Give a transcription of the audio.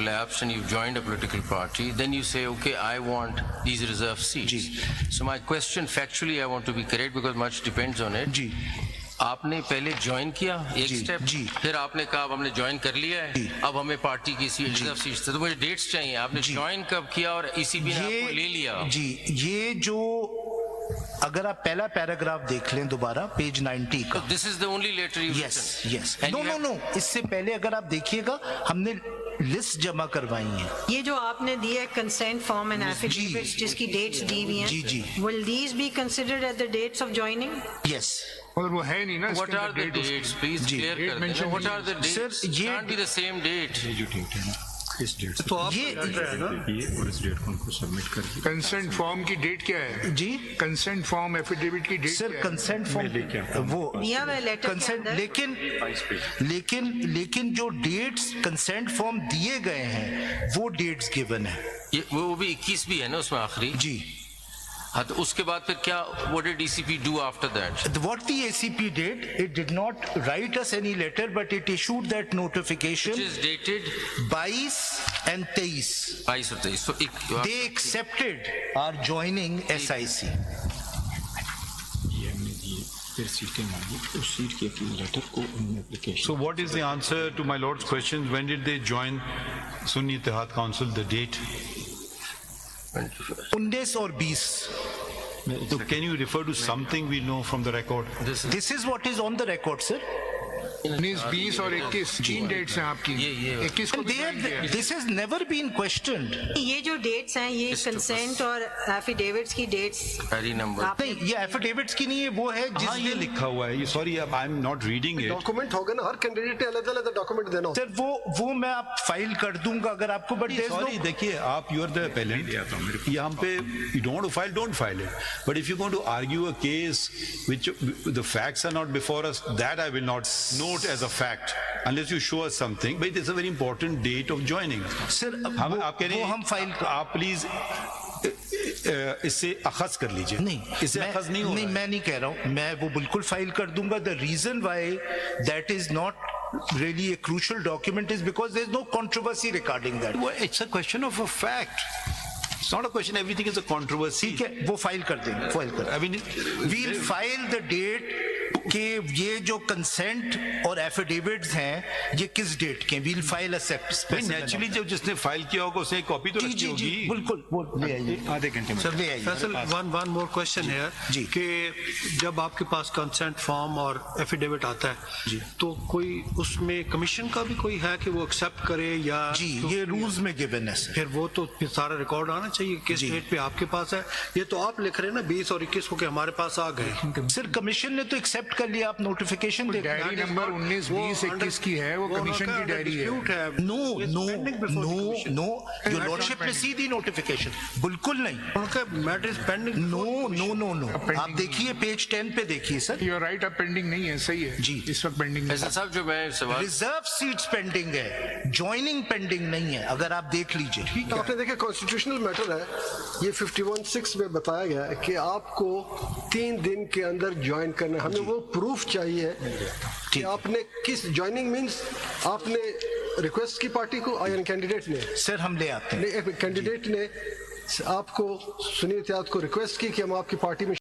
collapsed and you've joined a political party, then you say, okay, I want these reserve seats. So my question, factually, I want to be correct because much depends on it. जी आपने पहले join किया एक step, फिर आपने कहा अब हमने join कर लिया है, अब हमें पार्टी की रिजर्व सीट्स, तो मुझे डेट्स चाहिए। आपने ज्वाइन कब किया और ईसीबी ने आपको ले लिया? जी ये जो अगर आप पहला पैराग्राफ देख लें दोबारा पेज 90 का, this is the only letter you yes yes no इससे पहले अगर आप देखिएगा हमने लिस्ट जमा करवाई है। ये जो आपने दिया है कंसेंट फॉर्म एंड एफिडेविट्स जिसकी डेट्स दी हुई हैं, जी will these be considered at the dates of joining? Yes और वो है नहीं ना। What are the dates? Please clear कर देना. What are the dates? Sir, ये can't be the same date. इस डेट तो आप ये और इस डेट को उनको सबमिट करके कंसेंट फॉर्म की डेट क्या है जी कंसेंट फॉर्म एफिडेविट की डेट सर कंसेंट फॉर्म वो दिया हुआ लेटर कंसेंट लेकिन जो डेट्स कंसेंट फॉर्म दिए गए हैं वो डेट्स गिवन है। ये वो भी 21 भी है ना उसमें आखिरी? जी हाँ, तो उसके बाद फिर क्या? What did ECP do after that? What the ACP did, it did not write us any letter, but it issued that notification. Which is dated 22 and 23. 22 और 23. So They accepted our joining SIC. ये हमने दिए, फिर सीटें मांगी, उस seat के letter को उन्होंने application. So what is the answer to my lord's question? When did they join Sunni Ittihad Council? The date? 19 और 20. So can you refer to something we know from the record? This is what is on the record, sir. 19, 20 और 21 तीन dates हैं आपकी। ये 21 को And they have, this has never been questioned. ये जो dates हैं ये कंसेंट और एफिडेविट्स की डेट्स पैरी नंबर नहीं, ये एफिडेविट्स की नहीं है, वो है जिस हाँ ये दिन लिखा हुआ है। ये सॉरी अब I am not reading it. Document होगा ना, हर कैंडिडेट अलग अलग डॉक्यूमेंट देना होता सर वो मैं आप फाइल कर दूंगा अगर आपको, बट सॉरी देखिए आप यू आर द अपेलेंट, यहाँ पे you don't file, don't file it, but if you going to argue a case which the facts are not before us, that I will not note as a fact unless you show us something, but it is a very important date of joining. Sir आप कह रहे हैं हम file आप please इससे अखज कर लीजिए। नहीं, इससे अखज नहीं हो नहीं, मैं नहीं कह रहा हूं, मैं वो बिल्कुल फाइल कर दूंगा। The reason why that is not really a crucial document is because there is no controversy regarding that. Well, it's a question of a fact. It's not a question everything is a controversy. ठीक है, वो file कर देंगे, file कर। I mean, we'll file the date कि ये जो consent और एफिडेविट्स हैं ये किस डेट के, we'll file a specific. Naturally जब जिसने फाइल किया होगा उसने कॉपी तो रखी होगी। बिल्कुल, वो ले आइए आधे घंटे में। सर, ले आइए। फैसल वन मोर क्वेश्चन है जी। कि जब आपके पास कंसेंट फॉर्म और एफिडेविट आता है तो कोई उसमें कमीशन का भी कोई है कि वो एक्सेप्ट करे या जी, ये रूल्स में गिवन है सर। फिर वो तो फिर सारा रिकॉर्ड आना चाहिए किस डेट पे आपके पास है। ये तो आप लिख रहे हैं ना 20 और 21 को कि हमारे पास आ गए। सर कमीशन ने तो एक्सेप्ट कर लिया, आप नोटिफिकेशन दे। डायरी नंबर 19, 20, 21 की है, वो कमीशन की डायरी है। No no no no, your lordship में सीधी नोटिफिकेशन बिल्कुल नहीं। उनका matter is pending. No no no no, आप देखिए पेज 10 पे देखिए सर। यू आर राइट, अब पेंडिंग नहीं है, सही है जी, इस वक्त पेंडिंग ऐसा साहब जो मैं सवाल, रिजर्व सीट्स पेंडिंग है, ज्वाइनिंग पेंडिंग नहीं है, अगर आप देख लीजिए। है। आपने देखा कॉन्स्टिट्यूशनल मैटर है, ये 51(6) में बताया गया है कि आपको 3 दिन के अंदर ज्वाइन करना है। हमें वो प्रूफ चाहिए कि आपने किस ज्वाइनिंग मींस आपने रिक्वेस्ट की पार्टी को या कैंडिडेट ने। सर हम ले आते हैं। कैंडिडेट ने आपको सुन्नी इत्तेहाद को रिक्वेस्ट की कि हम आपकी पार्टी में